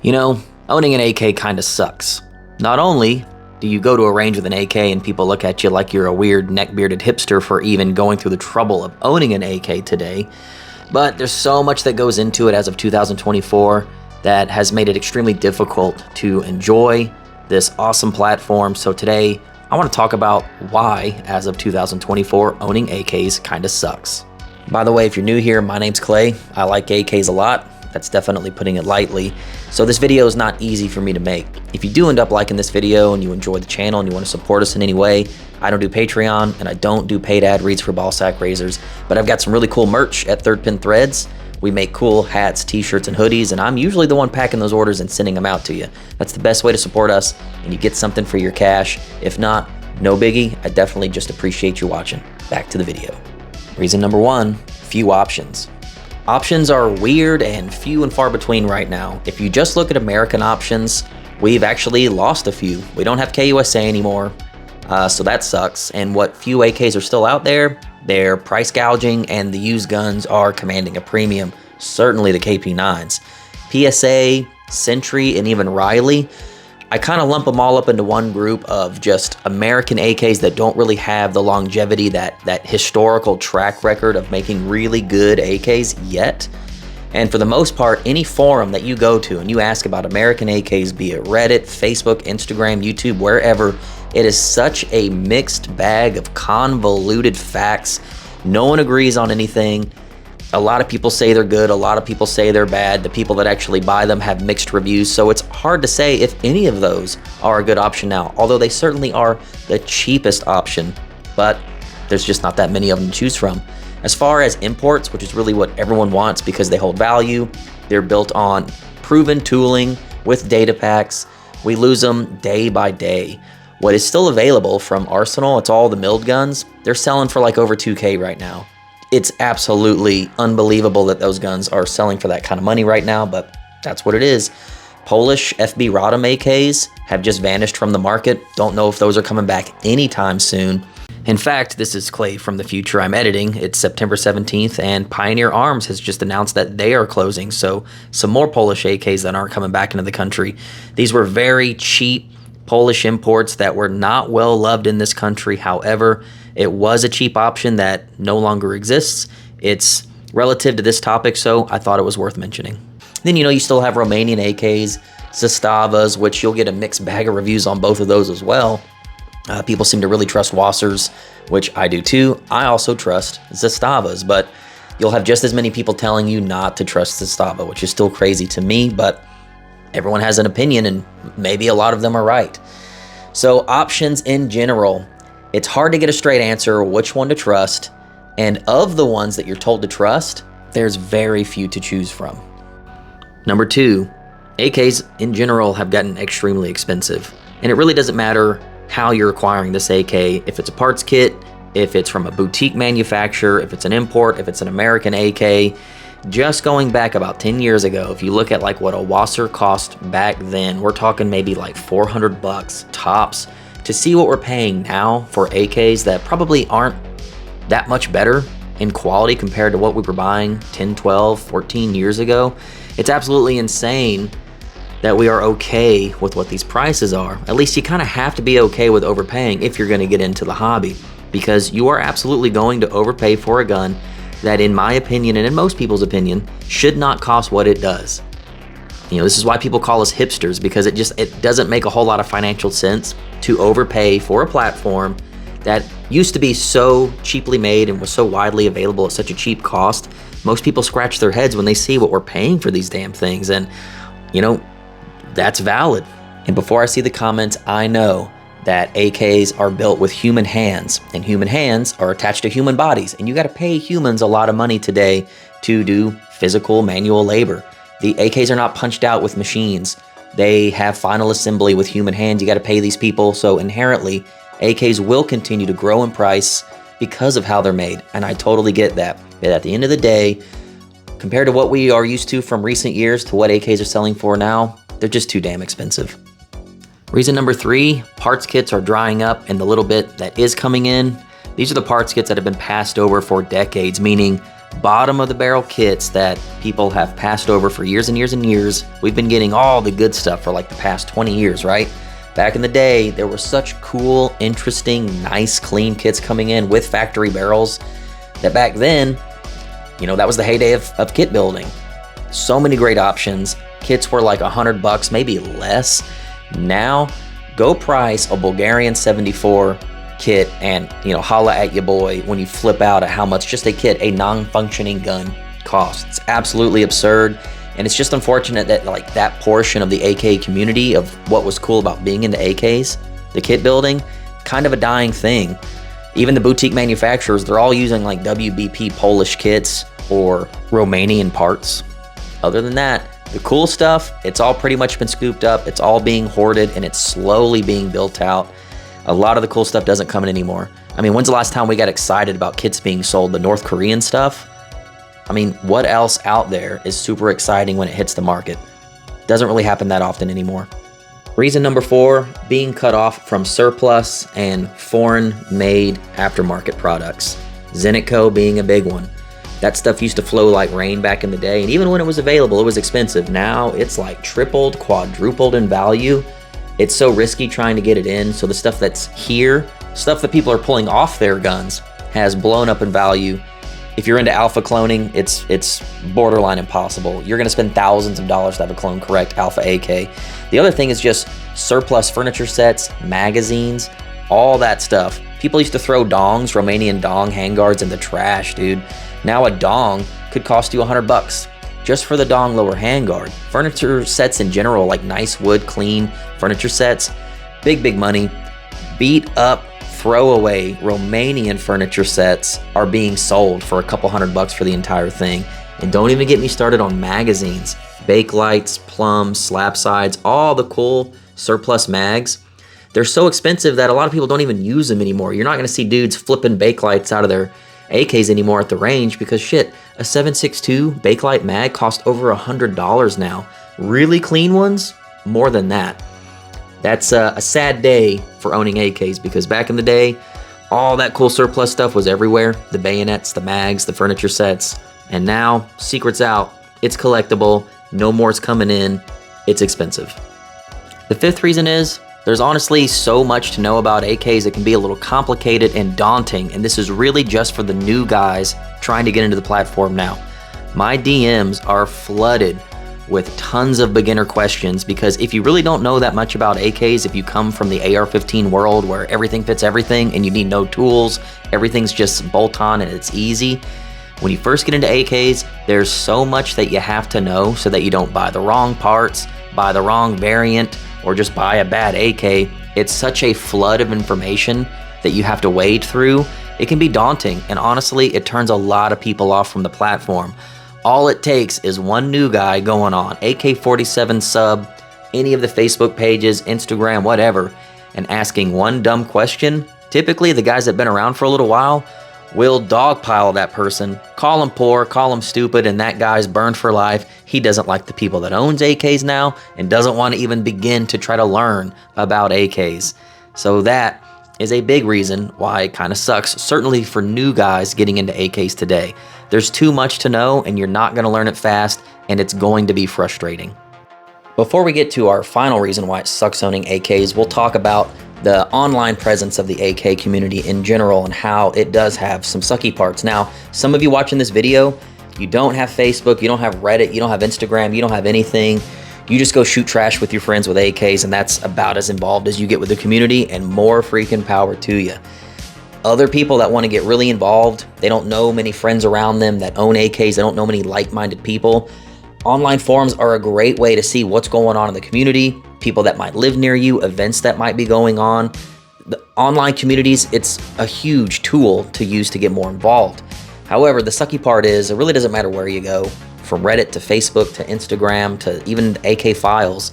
You know, owning an AK kinda sucks. Not only do you go to a range with an AK and people look at you like you're a weird neck-bearded hipster for even going through the trouble of owning an AK today, but there's so much that goes into it as of 2024 that has made it extremely difficult to enjoy this awesome platform. So today, I want to talk about why, as of 2024, owning AKs kinda sucks. By the way, if you're new here, my name's Clay. I like AKs a lot. That's definitely putting it lightly. So this video is not easy for me to make. If you do end up liking this video and you enjoy the channel and you want to support us in any way, I don't do Patreon and I don't do paid ad reads for ball sack razors, but I've got some really cool merch at Third Pin Threads. We make cool hats, t-shirts, and hoodies, and I'm usually the one packing those orders and sending them out to you. That's the best way to support us, and you get something for your cash. If not, no biggie. I definitely just appreciate you watching. Back to the video. Reason number one, few options. Options are weird and few and far between right now. If you just look at American options, we've actually lost a few. We don't have KUSA anymore, so that sucks. And what few AKs are still out there, they're price gouging and the used guns are commanding a premium, certainly the KP9s. PSA, Sentry, and even Riley, I kind of lump them all up into one group of just American AKs that don't really have the longevity, that historical track record of making really good AKs yet. And for the most part, any forum that you go to and you ask about American AKs, be it Reddit, Facebook, Instagram, YouTube, wherever, it is such a mixed bag of convoluted facts. No one agrees on anything. A lot of people say they're good, a lot of people say they're bad. The people that actually buy them have mixed reviews, so it's hard to say if any of those are a good option now, although they certainly are the cheapest option, but there's just not that many of them to choose from. As far as imports, which is really what everyone wants because they hold value, they're built on proven tooling with data packs, we lose them day by day. What is still available from Arsenal, it's all the milled guns, they're selling for like over 2K right now. It's absolutely unbelievable that those guns are selling for that kind of money right now, but that's what it is. Polish FB Rodham AKs have just vanished from the market. Don't know if those are coming back anytime soon. In fact, this is Clay from the future I'm editing. It's September 17th, and Pioneer Arms has just announced that they are closing, so some more Polish AKs that aren't coming back into the country. These were very cheap Polish imports that were not well loved in this country. However, it was a cheap option that no longer exists. It's relative to this topic, so I thought it was worth mentioning. Then, you still have Romanian AKs, Zastavas, which you'll get a mixed bag of reviews on both of those as well. People seem to really trust Wassers, which I do too. I also trust Zastavas, but you'll have just as many people telling you not to trust Zastava, which is still crazy to me, but everyone has an opinion and maybe a lot of them are right. So options in general, it's hard to get a straight answer which one to trust, and of the ones that you're told to trust, there's very few to choose from. Number two, AKs in general have gotten extremely expensive, and it really doesn't matter how you're acquiring this AK, if it's a parts kit, if it's from a boutique manufacturer, if it's an import, if it's an American AK. Just going back about 10 years ago, if you look at like what a Wasser cost back then, we're talking maybe like 400 bucks tops. To see what we're paying now for AKs that probably aren't that much better in quality compared to what we were buying 10, 12, 14 years ago, it's absolutely insane that we are okay with what these prices are. At least you kind of have to be okay with overpaying if you're going to get into the hobby, because you are absolutely going to overpay for a gun that, in my opinion and in most people's opinion, should not cost what it does. This is why people call us hipsters, because it doesn't make a whole lot of financial sense to overpay for a platform that used to be so cheaply made and was so widely available at such a cheap cost. Most people scratch their heads when they see what we're paying for these damn things, and that's valid. And before I see the comments, I know that AKs are built with human hands, and human hands are attached to human bodies, and you got to pay humans a lot of money today to do physical manual labor. The AKs are not punched out with machines. They have final assembly with human hands. You got to pay these people, so inherently AKs will continue to grow in price because of how they're made, and I totally get that. But at the end of the day, compared to what we are used to from recent years to what AKs are selling for now, they're just too damn expensive. Reason number three, parts kits are drying up, and the little bit that is coming in, these are the parts kits that have been passed over for decades, meaning bottom of the barrel kits that people have passed over for years and years and years. We've been getting all the good stuff for like the past 20 years, right? Back in the day, there were such cool, interesting, nice, clean kits coming in with factory barrels that back then, that was the heyday of kit building. So many great options. Kits were like $100, maybe less. Now, go price a Bulgarian 74 kit and, holla at your boy when you flip out at how much just a non-functioning gun costs. It's absolutely absurd. And it's just unfortunate that that portion of the AK community of what was cool about being into AKs, the kit building, kind of a dying thing. Even the boutique manufacturers, they're all using like WBP Polish kits or Romanian parts. Other than that, the cool stuff, it's all pretty much been scooped up. It's all being hoarded and it's slowly being built out. A lot of the cool stuff doesn't come in anymore. I mean, when's the last time we got excited about kits being sold? The North Korean stuff? I mean, what else out there is super exciting when it hits the market? Doesn't really happen that often anymore. Reason number 4, being cut off from surplus and foreign-made aftermarket products. Zenitco being a big one. That stuff used to flow like rain back in the day, and even when it was available, it was expensive. Now it's like tripled, quadrupled in value. It's so risky trying to get it in, so the stuff that's here, stuff that people are pulling off their guns, has blown up in value. If you're into alpha cloning, it's borderline impossible. You're gonna spend thousands of dollars to have a clone correct alpha AK. The other thing is just surplus furniture sets, magazines, all that stuff. People used to throw dongs, Romanian dong handguards in the trash, dude. Now a dong could cost you $100 just for the dong lower handguard. Furniture sets in general, like nice wood, clean furniture sets, big money. Beat up, throwaway Romanian furniture sets are being sold for a couple $100 for the entire thing. And don't even get me started on magazines. Bakelights, plums, slap sides, all the cool surplus mags. They're so expensive that a lot of people don't even use them anymore. You're not gonna see dudes flipping bakelights out of their AKs anymore at the range because shit, a 7.62 Bakelite mag costs over $100 now. Really clean ones, more than that. That's a sad day for owning AKs because back in the day, all that cool surplus stuff was everywhere. The bayonets, the mags, the furniture sets. And now, secret's out. It's collectible. No more's coming in. It's expensive. The 5th reason is there's honestly so much to know about AKs it can be a little complicated and daunting, and this is really just for the new guys trying to get into the platform now. My DMs are flooded with tons of beginner questions because if you really don't know that much about AKs, if you come from the AR-15 world where everything fits everything and you need no tools, everything's just bolt on and it's easy. When you first get into AKs, there's so much that you have to know so that you don't buy the wrong parts, buy the wrong variant, or just buy a bad AK. It's such a flood of information that you have to wade through. It can be daunting, and honestly, it turns a lot of people off from the platform. All it takes is one new guy going on AK-47 sub, any of the Facebook pages, Instagram, whatever, and asking one dumb question. Typically, the guys that have been around for a little while will dogpile that person, call him poor, call him stupid, and that guy's burned for life. He doesn't like the people that owns AKs now and doesn't want to even begin to try to learn about AKs. So that is a big reason why it kind of sucks, certainly for new guys getting into AKs today. There's too much to know and you're not going to learn it fast, and it's going to be frustrating. Before we get to our final reason why it sucks owning AKs, we'll talk about the online presence of the AK community in general and how it does have some sucky parts. Now, some of you watching this video, you don't have Facebook, you don't have Reddit, you don't have Instagram, you don't have anything. You just go shoot trash with your friends with AKs, and that's about as involved as you get with the community, and more freaking power to you. Other people that want to get really involved, they don't know many friends around them that own AKs, they don't know many like-minded people. Online forums are a great way to see what's going on in the community, people that might live near you, events that might be going on. The online communities, it's a huge tool to use to get more involved. However, the sucky part is it really doesn't matter where you go, from Reddit to Facebook to Instagram to even AK files.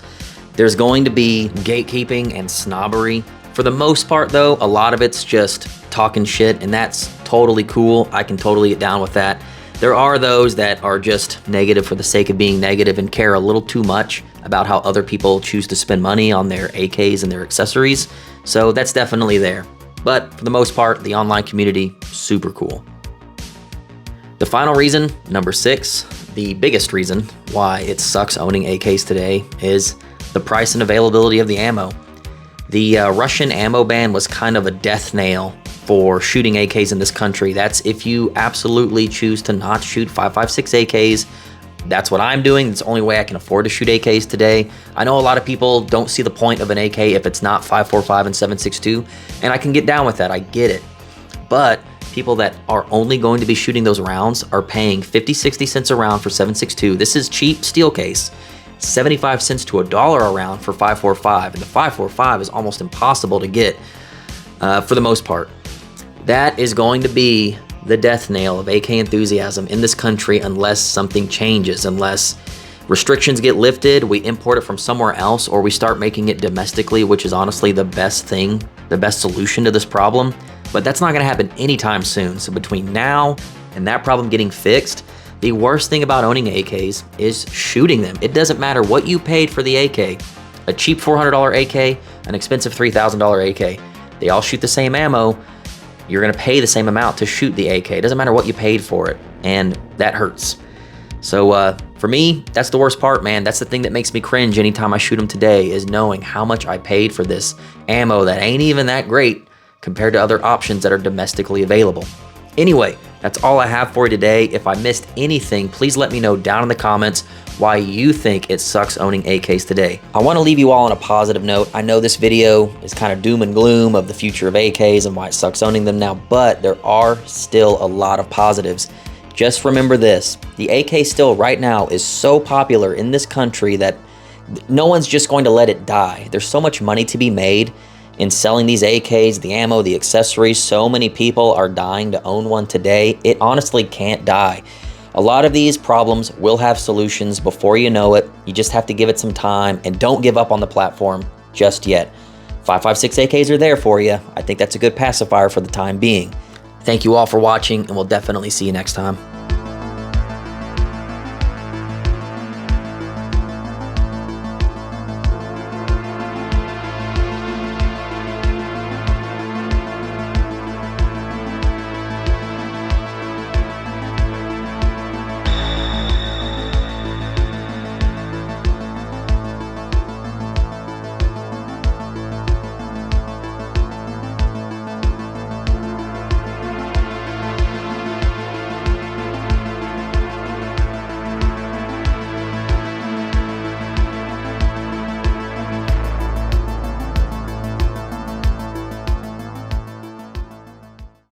There's going to be gatekeeping and snobbery. For the most part though, a lot of it's just talking shit, and that's totally cool. I can totally get down with that. There are those that are just negative for the sake of being negative and care a little too much about how other people choose to spend money on their AKs and their accessories. So that's definitely there. But for the most part, the online community, super cool. The final reason, number 6, the biggest reason why it sucks owning AKs today is the price and availability of the ammo. The Russian ammo ban was kind of a death nail for shooting AKs in this country. That's if you absolutely choose to not shoot 5.56 AKs. That's what I'm doing. It's the only way I can afford to shoot AKs today. I know a lot of people don't see the point of an AK if it's not 5.45 and 7.62, and I can get down with that. I get it. But people that are only going to be shooting those rounds are paying 50-60 cents a round for 7.62. This is cheap steel case. 75 cents to $1 a round for 5.45, and the 5.45 is almost impossible to get for the most part. That is going to be the death nail of AK enthusiasm in this country unless something changes, unless restrictions get lifted, we import it from somewhere else, or we start making it domestically, which is honestly the best thing, the best solution to this problem. But that's not gonna happen anytime soon. So between now and that problem getting fixed, the worst thing about owning AKs is shooting them. It doesn't matter what you paid for the AK, a cheap $400 AK, an expensive $3,000 AK. They all shoot the same ammo. You're gonna pay the same amount to shoot the AK. It doesn't matter what you paid for it, and that hurts. So for me, that's the worst part, man. That's the thing that makes me cringe anytime I shoot them today, is knowing how much I paid for this ammo that ain't even that great compared to other options that are domestically available. Anyway, that's all I have for you today. If I missed anything, please let me know down in the comments why you think it sucks owning AKs today. I want to leave you all on a positive note. I know this video is kind of doom and gloom of the future of AKs and why it sucks owning them now, but there are still a lot of positives. Just remember this, the AK still right now is so popular in this country that no one's just going to let it die. There's so much money to be made in selling these AKs, the ammo, the accessories. So many people are dying to own one today. It honestly can't die. A lot of these problems will have solutions before you know it. You just have to give it some time, and don't give up on the platform just yet. 5.56 AKs are there for you. I think that's a good pacifier for the time being. Thank you all for watching, and we'll definitely see you next time.